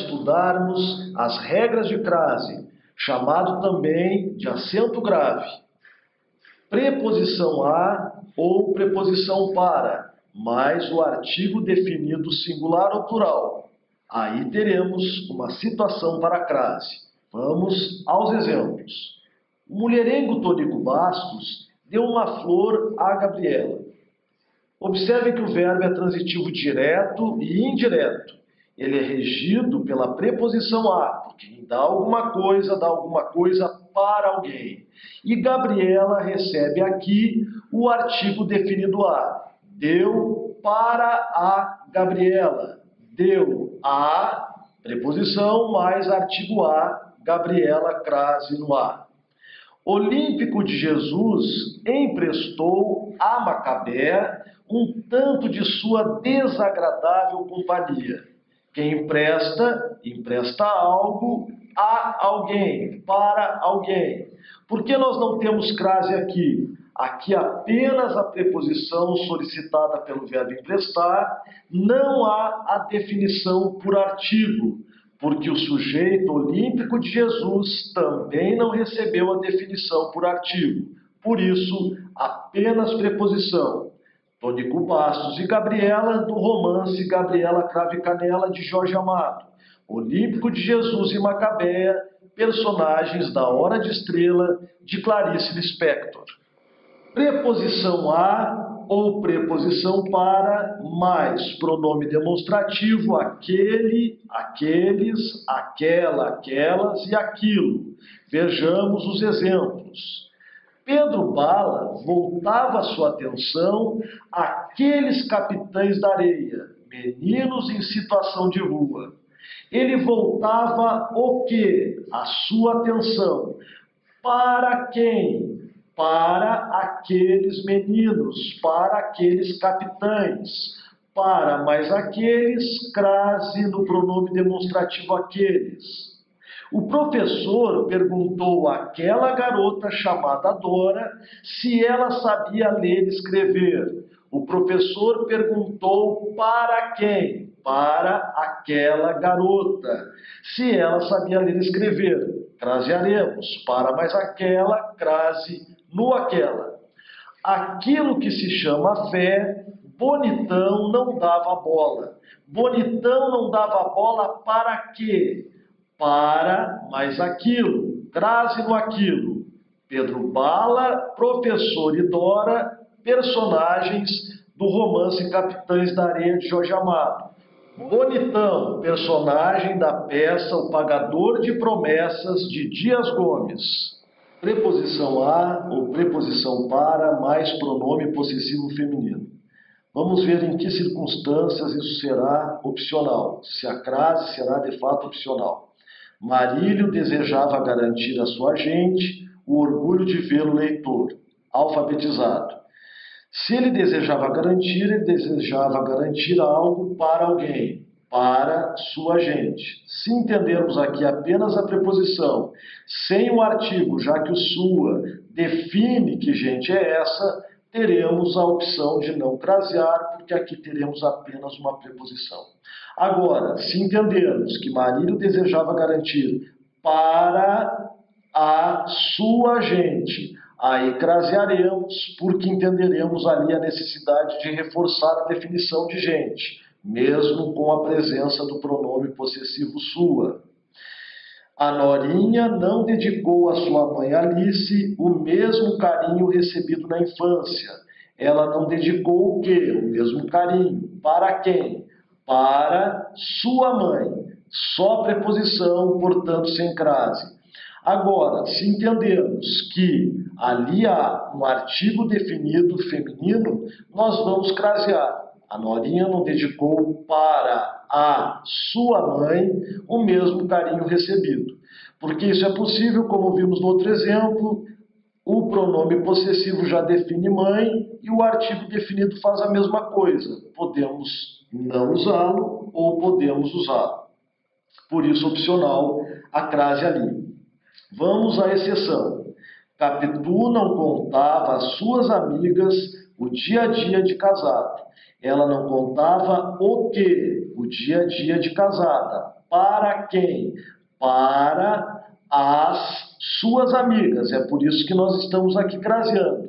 estudarmos as regras de crase, chamado também de acento grave. Preposição a ou preposição para, mais o artigo definido singular ou plural. Aí teremos uma situação para a crase. Vamos aos exemplos. O mulherengo Tônico Bastos deu uma flor a Gabriela. Observe que o verbo é transitivo direto e indireto. Ele é regido pela preposição a, porque dá alguma coisa para alguém. E Gabriela recebe aqui o artigo definido a. Deu para a Gabriela. Deu a, preposição mais artigo a, Gabriela, crase no a. Olímpico de Jesus emprestou a Macabé um tanto de sua desagradável companhia. Quem empresta, empresta algo a alguém, para alguém. Por que nós não temos crase aqui? Aqui apenas a preposição solicitada pelo verbo emprestar, não há a definição por artigo, porque o sujeito olímpico de Jesus também não recebeu a definição por artigo. Por isso, apenas preposição. Tônico Bastos e Gabriela, do romance Gabriela Cravo e Canela, de Jorge Amado. Olímpico de Jesus e Macabéa, personagens da Hora de Estrela, de Clarice Lispector. Preposição a ou preposição para, mais pronome demonstrativo, aquele, aqueles, aquela, aquelas e aquilo. Vejamos os exemplos. Pedro Bala voltava sua atenção àqueles capitães da areia, meninos em situação de rua. Ele voltava o quê? A sua atenção. Para quem? Para aqueles meninos, para aqueles capitães. Para mais aqueles, crase no pronome demonstrativo aqueles. O professor perguntou àquela garota chamada Dora se ela sabia ler e escrever. O professor perguntou para quem? Para aquela garota. Se ela sabia ler e escrever, crasearemos. Para mais aquela, crase no aquela. Aquilo que se chama fé, Bonitão não dava bola. Bonitão não dava bola para quê? Para mais aquilo, crase no aquilo. Pedro Bala, professor e Dora, personagens do romance Capitães da Areia de Jorge Amado. Bonitão, personagem da peça O Pagador de Promessas de Dias Gomes. Preposição a ou preposição para mais pronome possessivo feminino. Vamos ver em que circunstâncias isso será opcional, se a crase será de fato opcional. Marílio desejava garantir à sua gente o orgulho de vê-lo leitor, alfabetizado. Se ele desejava garantir algo para alguém, para sua gente. Se entendermos aqui apenas a preposição, sem o artigo, já que o sua define que gente é essa, teremos a opção de não crasear, porque aqui teremos apenas uma preposição. Agora, se entendermos que Marílio desejava garantir para a sua gente, aí crasearemos, porque entenderemos ali a necessidade de reforçar a definição de gente, mesmo com a presença do pronome possessivo sua. A Norinha não dedicou à sua mãe Alice o mesmo carinho recebido na infância. Ela não dedicou o quê? O mesmo carinho. Para quem? Para sua mãe. Só preposição, portanto, sem crase. Agora, se entendermos que ali há um artigo definido feminino, nós vamos crasear. A Norinha não dedicou para a sua mãe o mesmo carinho recebido. Porque isso é possível, como vimos no outro exemplo, o pronome possessivo já define mãe e o artigo definido faz a mesma coisa. Podemos não usá-lo ou podemos usá-lo. Por isso, opcional, a crase ali. Vamos à exceção. Capitu não contava às suas amigas o dia a dia de casado. Ela não contava o quê? O dia a dia de casada. Para quem? Para as suas amigas. É por isso que nós estamos aqui craseando.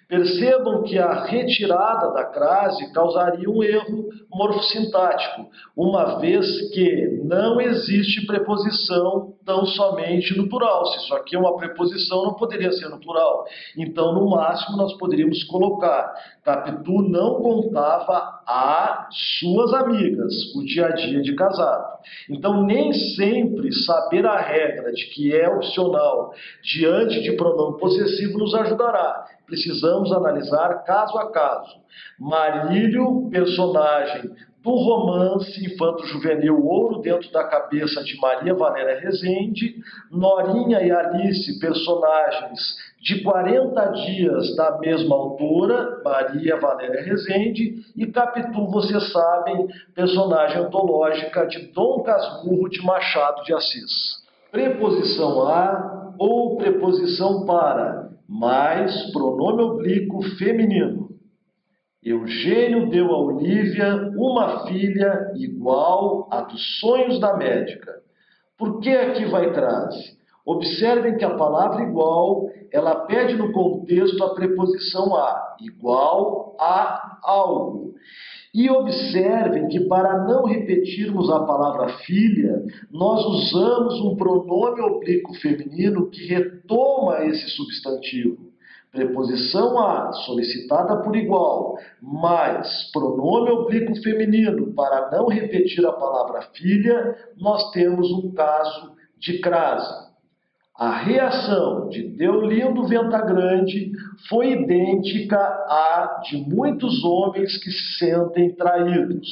Percebam que a retirada da crase causaria um erro morfossintático, uma vez que não existe preposição tão somente no plural. Se isso aqui é uma preposição, não poderia ser no plural. Então, no máximo, nós poderíamos colocar: Capitu não contava a suas amigas o dia a dia de casado. Então, nem sempre saber a regra de que é opcional diante de pronome possessivo nos ajudará. Precisamos analisar caso a caso. Marílio, personagem do romance infanto-juvenil Ouro Dentro da Cabeça de Maria Valéria Rezende. Norinha e Alice, personagens de 40 Dias da mesma autora, Maria Valéria Rezende. E Capitu, vocês sabem, personagem antológica de Dom Casmurro de Machado de Assis. Preposição a ou preposição para, mais pronome oblíquo feminino. Eugênio deu a Olívia uma filha igual à dos sonhos da médica. Por que aqui vai crase? Observem que a palavra igual, ela pede no contexto a preposição a, igual a algo. E observem que para não repetirmos a palavra filha, nós usamos um pronome oblíquo feminino que retoma esse substantivo. Preposição a, solicitada por igual, mais pronome oblíquo feminino, para não repetir a palavra filha, nós temos um caso de crase. A reação de Deolindo Ventagrande foi idêntica à de muitos homens que se sentem traídos.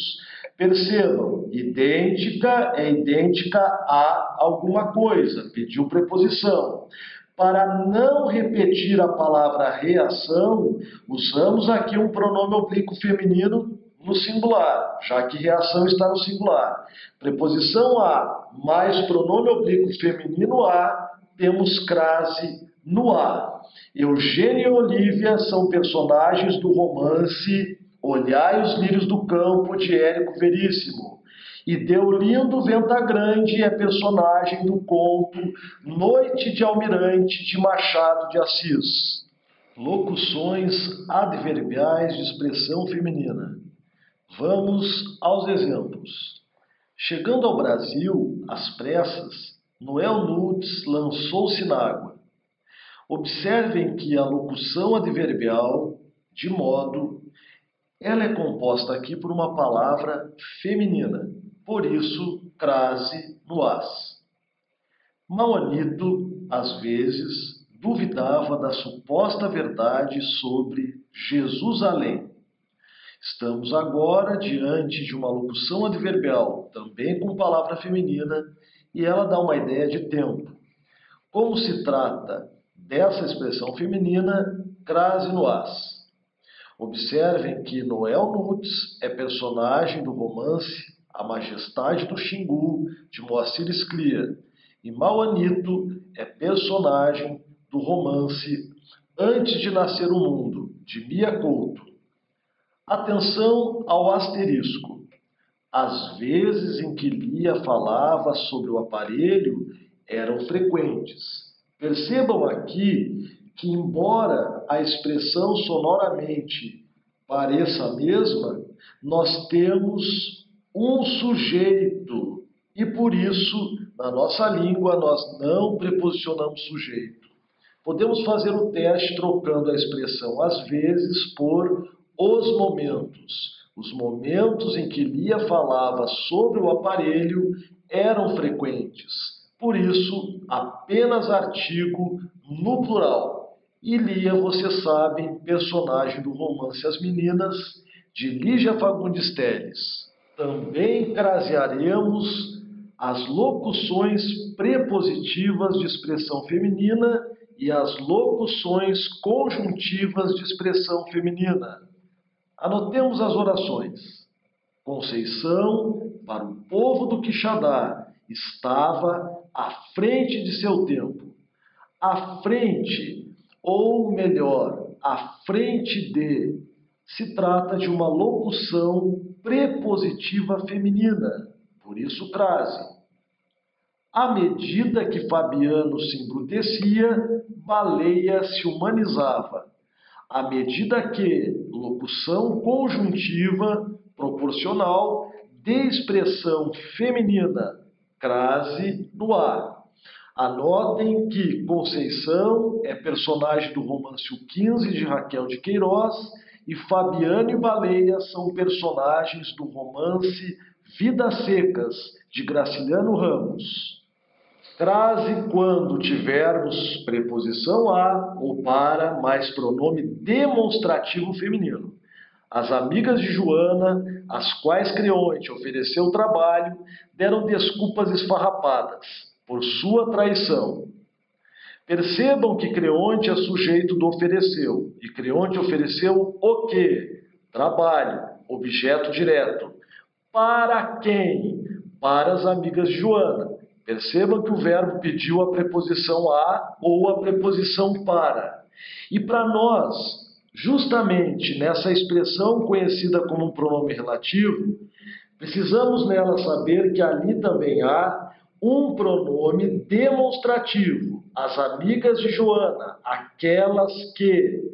Percebam, idêntica é idêntica a alguma coisa, pediu preposição. Para não repetir a palavra reação, usamos aqui um pronome oblíquo feminino no singular, já que reação está no singular. Preposição a mais pronome oblíquo feminino a, temos crase no a. Eugênio e Olívia são personagens do romance Olhai os Lírios do Campo, de Érico Veríssimo. E Deolindo Ventagrande é personagem do conto Noite de Almirante, de Machado de Assis. Locuções adverbiais de expressão feminina. Vamos aos exemplos. Chegando ao Brasil, às pressas, Noel Nudes lançou-se na água. Observem que a locução adverbial, de modo, ela é composta aqui por uma palavra feminina. Por isso, crase no as. Mauanito, às vezes, duvidava da suposta verdade sobre Jesusalém. Estamos agora diante de uma locução adverbial, também com palavra feminina, e ela dá uma ideia de tempo. Como se trata dessa expressão feminina, crase no as. Observem que Noel Nudes é personagem do romance A Majestade do Xingu, de Moacir Scliar, e Mauanito é personagem do romance Antes de Nascer o Mundo, de Mia Couto. Atenção ao asterisco. As vezes em que Lia falava sobre o aparelho eram frequentes. Percebam aqui que, embora a expressão sonoramente pareça a mesma, nós temos um sujeito e, por isso, na nossa língua, nós não preposicionamos sujeito. Podemos fazer o teste trocando a expressão às vezes por os momentos. Os momentos em que Lia falava sobre o aparelho eram frequentes. Por isso, apenas artigo no plural. E Lia, vocês sabem, personagem do romance As Meninas, de Lígia Fagundes Telles. Também crasearemos as locuções prepositivas de expressão feminina e as locuções conjuntivas de expressão feminina. Anotemos as orações. Conceição, para o povo do Quixadá, estava à frente de seu tempo. À frente, ou melhor, à frente de, se trata de uma locução prepositiva feminina, por isso crase. À medida que Fabiano se embrutecia, Baleia se humanizava. À medida que, locução conjuntiva proporcional de expressão feminina, crase no ar. Anotem que Conceição é personagem do romance O 15 de Raquel de Queiroz e Fabiano e Baleia são personagens do romance Vidas Secas, de Graciliano Ramos. Crase quando tivermos preposição a ou para mais pronome demonstrativo feminino. As amigas de Joana, às quais Creonte ofereceu trabalho, deram desculpas esfarrapadas por sua traição. Percebam que Creonte é sujeito do ofereceu, e Creonte ofereceu o quê? Trabalho, objeto direto. Para quem? Para as amigas de Joana. Percebam que o verbo pediu a preposição a ou a preposição para. E para nós, justamente nessa expressão conhecida como um pronome relativo, precisamos nela saber que ali também há um pronome demonstrativo. As amigas de Joana, aquelas que.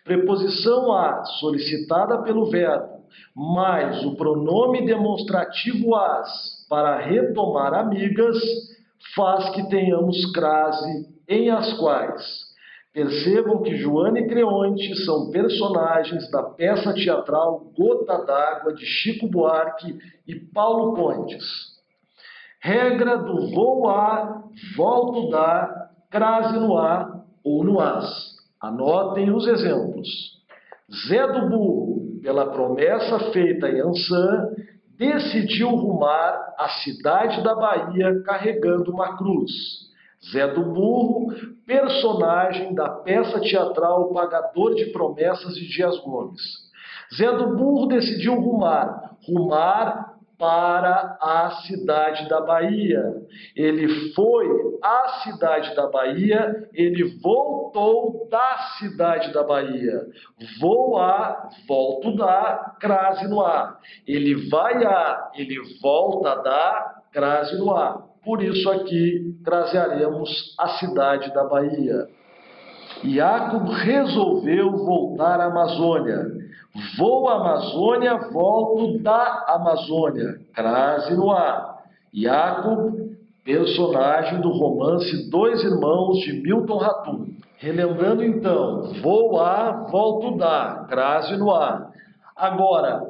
Preposição a, solicitada pelo verbo, mais o pronome demonstrativo as, para retomar amigas, faz que tenhamos crase em as quais. Percebam que Joana e Creonte são personagens da peça teatral Gota d'Água, de Chico Buarque e Paulo Pontes. Regra do vou a, volto da, crase no a ou no as. Anotem os exemplos. Zé do Burro, pela promessa feita em Ançã, decidiu rumar à cidade da Bahia carregando uma cruz. Zé do Burro, personagem da peça teatral Pagador de Promessas de Dias Gomes. Zé do Burro decidiu rumar para a cidade da Bahia. Ele foi à cidade da Bahia, ele voltou da cidade da Bahia. Vou a, volto da, crase no a. Ele vai a, ele volta da, crase no a. Por isso aqui crasearemos a cidade da Bahia. Iacob resolveu voltar à Amazônia. Vou à Amazônia, volto da Amazônia. Crase no a. Iacob, personagem do romance Dois Irmãos, de Milton Ratum. Relembrando então, vou a, volto da. Crase no a. Agora,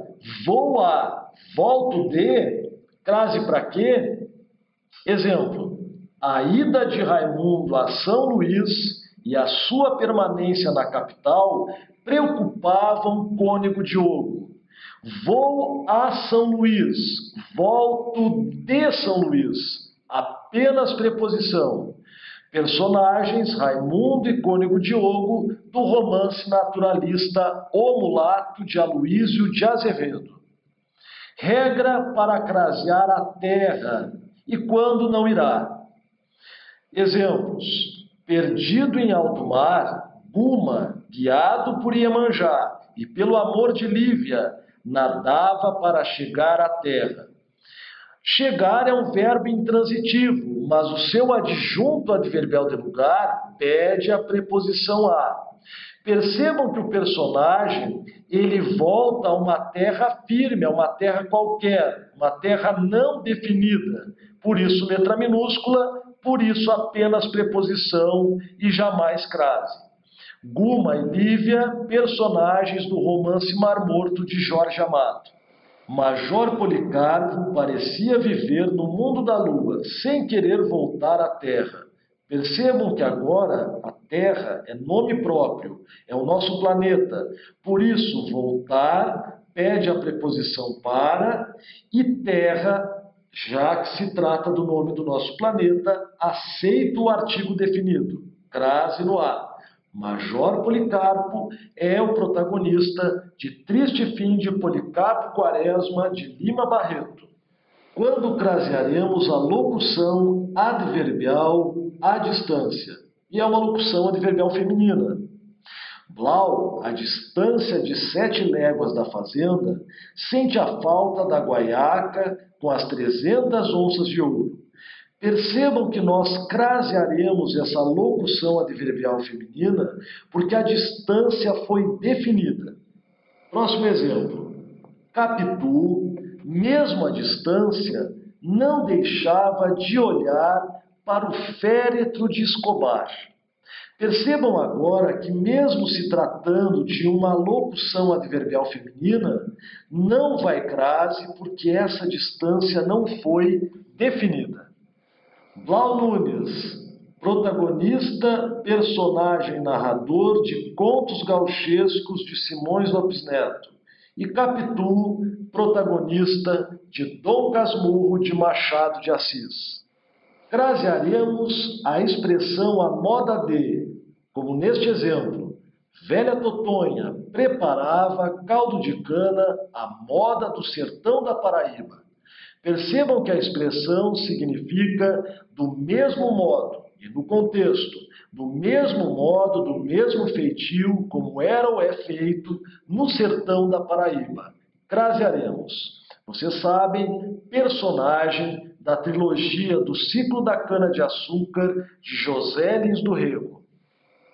vou a, volto de. Crase para quê? Exemplo, a ida de Raimundo a São Luís e a sua permanência na capital preocupavam Cônego Diogo. Vou a São Luís, volto de São Luís. Apenas preposição. Personagens Raimundo e Cônego Diogo, do romance naturalista O Mulato, de Aloísio de Azevedo. Regra para crasear a terra e quando não irá. Exemplos. Perdido em alto mar, Guma, guiado por Iemanjá e pelo amor de Lívia, nadava para chegar à terra. Chegar é um verbo intransitivo, mas o seu adjunto adverbial de lugar pede a preposição a. Percebam que o personagem, ele volta a uma terra firme, a uma terra qualquer, uma terra não definida. Por isso letra minúscula, por isso apenas preposição e jamais crase. Guma e Lívia, personagens do romance Mar Morto, de Jorge Amado. Major Policarpo parecia viver no mundo da lua, sem querer voltar à terra. Percebam que agora a Terra é nome próprio, é o nosso planeta. Por isso, voltar pede a preposição para e terra, já que se trata do nome do nosso planeta, aceita o artigo definido, crase no a. Major Policarpo é o protagonista de Triste Fim de Policarpo Quaresma, de Lima Barreto. Quando crasearemos a locução adverbial à distância? E é uma locução adverbial feminina. Blau, à distância de 7 léguas da fazenda, sente a falta da guaiaca com as 300 onças de ouro. Percebam que nós crasearemos essa locução adverbial feminina porque a distância foi definida. Próximo exemplo. Capitu, mesmo à distância, não deixava de olhar para o féretro de Escobar. Percebam agora que, mesmo se tratando de uma locução adverbial feminina, não vai crase porque essa distância não foi definida. Blau Nunes, protagonista, personagem narrador de contos gauchescos de Simões Lopes Neto. E Capitu, protagonista de Dom Casmurro de Machado de Assis. Crasearemos a expressão à moda de, como neste exemplo, velha Totonha preparava caldo de cana à moda do sertão da Paraíba. Percebam que a expressão significa do mesmo modo e no contexto, do mesmo modo, do mesmo feitio, como era ou é feito no sertão da Paraíba. Crasearemos. Vocês sabem, personagem da trilogia do Ciclo da Cana-de-Açúcar de José Lins do Rego.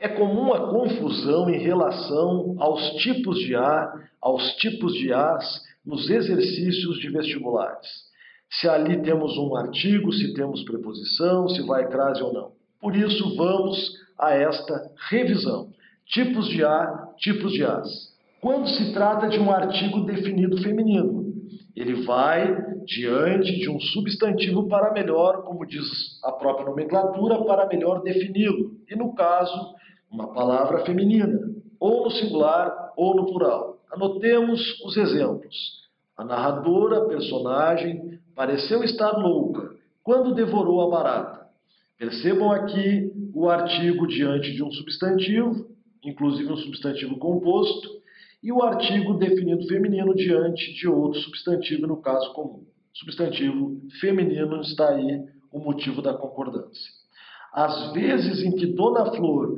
É comum a confusão em relação aos tipos de A, aos tipos de As nos exercícios de vestibulares. Se ali temos um artigo, se temos preposição, se vai crase ou não. Por isso, vamos a esta revisão. Tipos de A, tipos de As. Quando se trata de um artigo definido feminino, ele vai diante de um substantivo para melhor, como diz a própria nomenclatura, para melhor defini-lo. E no caso, uma palavra feminina, ou no singular ou no plural. Anotemos os exemplos. A narradora, personagem, pareceu estar louca quando devorou a barata. Percebam aqui o artigo diante de um substantivo, inclusive um substantivo composto, e o artigo definido feminino diante de outro substantivo, no caso comum. Substantivo feminino está aí o motivo da concordância. Às vezes em que Dona Flor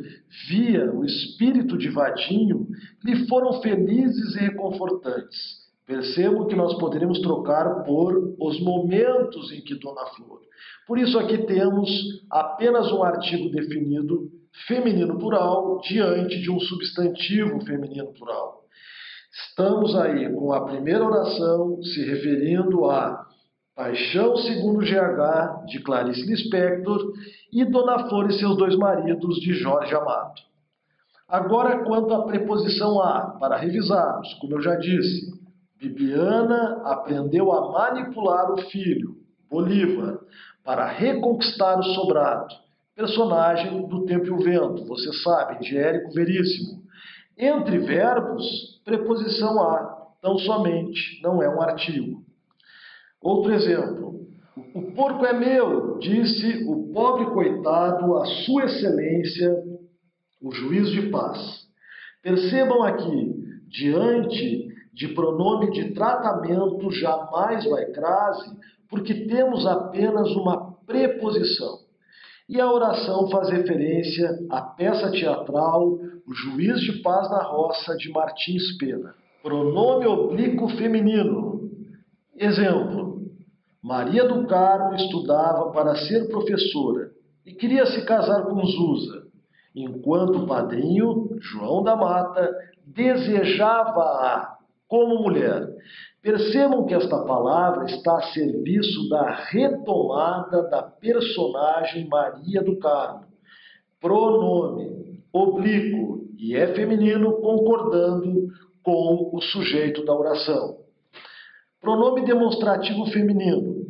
via o espírito de Vadinho, lhe foram felizes e reconfortantes. Percebam que nós poderíamos trocar por os momentos em que Dona Flor. Por isso aqui temos apenas um artigo definido feminino plural diante de um substantivo feminino plural. Estamos aí com a primeira oração se referindo a Paixão segundo GH, de Clarice Lispector, e Dona Flor e seus dois maridos, de Jorge Amado. Agora, quanto à preposição a, para revisarmos, como eu já disse, Bibiana aprendeu a manipular o filho, Bolívar, para reconquistar o sobrado, personagem do Tempo e o Vento, você sabe, de Érico Veríssimo. Entre verbos, preposição a, tão somente, não é um artigo. Outro exemplo. O porco é meu, disse o pobre coitado a sua excelência, o juiz de paz. Percebam aqui, diante de pronome de tratamento jamais vai crase, porque temos apenas uma preposição. E a oração faz referência à peça teatral O Juiz de Paz na Roça, de Martins Pena. Pronome oblíquo feminino. Exemplo. Maria do Carmo estudava para ser professora e queria se casar com Zusa, enquanto o padrinho, João da Mata, desejava-a como mulher. Percebam que esta palavra está a serviço da retomada da personagem Maria do Carmo. Pronome oblíquo e é feminino, concordando com o sujeito da oração. Pronome demonstrativo feminino.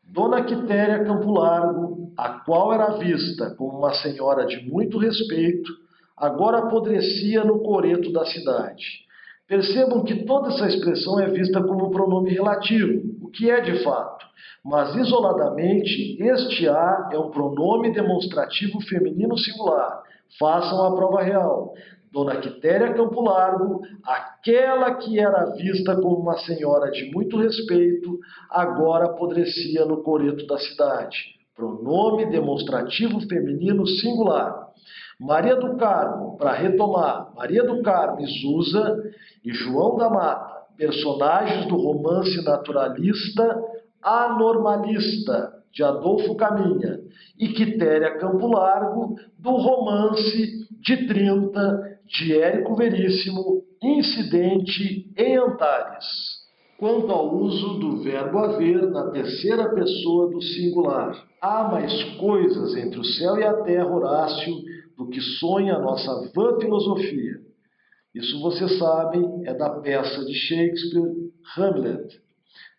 Dona Quitéria Campo Largo, a qual era vista como uma senhora de muito respeito, agora apodrecia no coreto da cidade. Percebam que toda essa expressão é vista como um pronome relativo, o que é de fato, mas isoladamente este a é um pronome demonstrativo feminino singular. Façam a prova real. Dona Quitéria Campo Largo, aquela que era vista como uma senhora de muito respeito, agora apodrecia no coreto da cidade. Pronome demonstrativo feminino singular. Maria do Carmo, para retomar, Maria do Carmo e Zusa e João da Mata, personagens do romance naturalista anormalista, de Adolfo Caminha, e Quitéria Campo Largo, do romance de 30, de Érico Veríssimo, Incidente em Antares. Quanto ao uso do verbo haver na terceira pessoa do singular, há mais coisas entre o céu e a terra, Horácio, do que sonha a nossa vã filosofia. Isso, vocês sabem, é da peça de Shakespeare, Hamlet.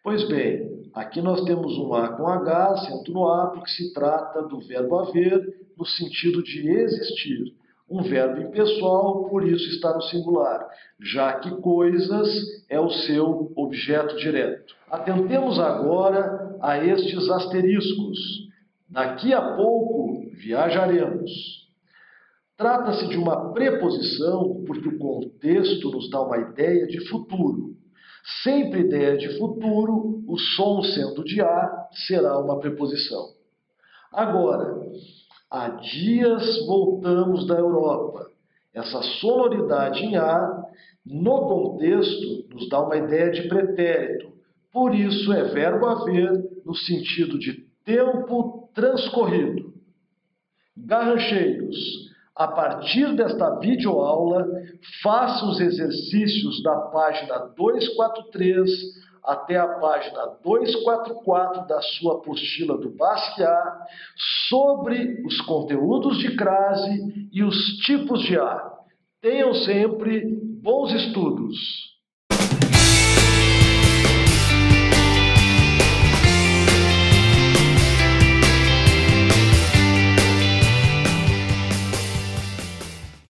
Pois bem, aqui nós temos um A com H, acento no A, porque se trata do verbo haver no sentido de existir. Um verbo impessoal, por isso está no singular, já que coisas é o seu objeto direto. Atentemos agora a estes asteriscos. Daqui a pouco viajaremos. Trata-se de uma preposição porque o contexto nos dá uma ideia de futuro. Sempre ideia de futuro, o som sendo de A, será uma preposição. Agora, há dias voltamos da Europa. Essa sonoridade em A, no contexto, nos dá uma ideia de pretérito. Por isso é verbo haver no sentido de tempo transcorrido. Garrancheiros, a partir desta videoaula, faça os exercícios da página 243 até a página 244 da sua apostila do Basquiat sobre os conteúdos de crase e os tipos de A. Tenham sempre bons estudos!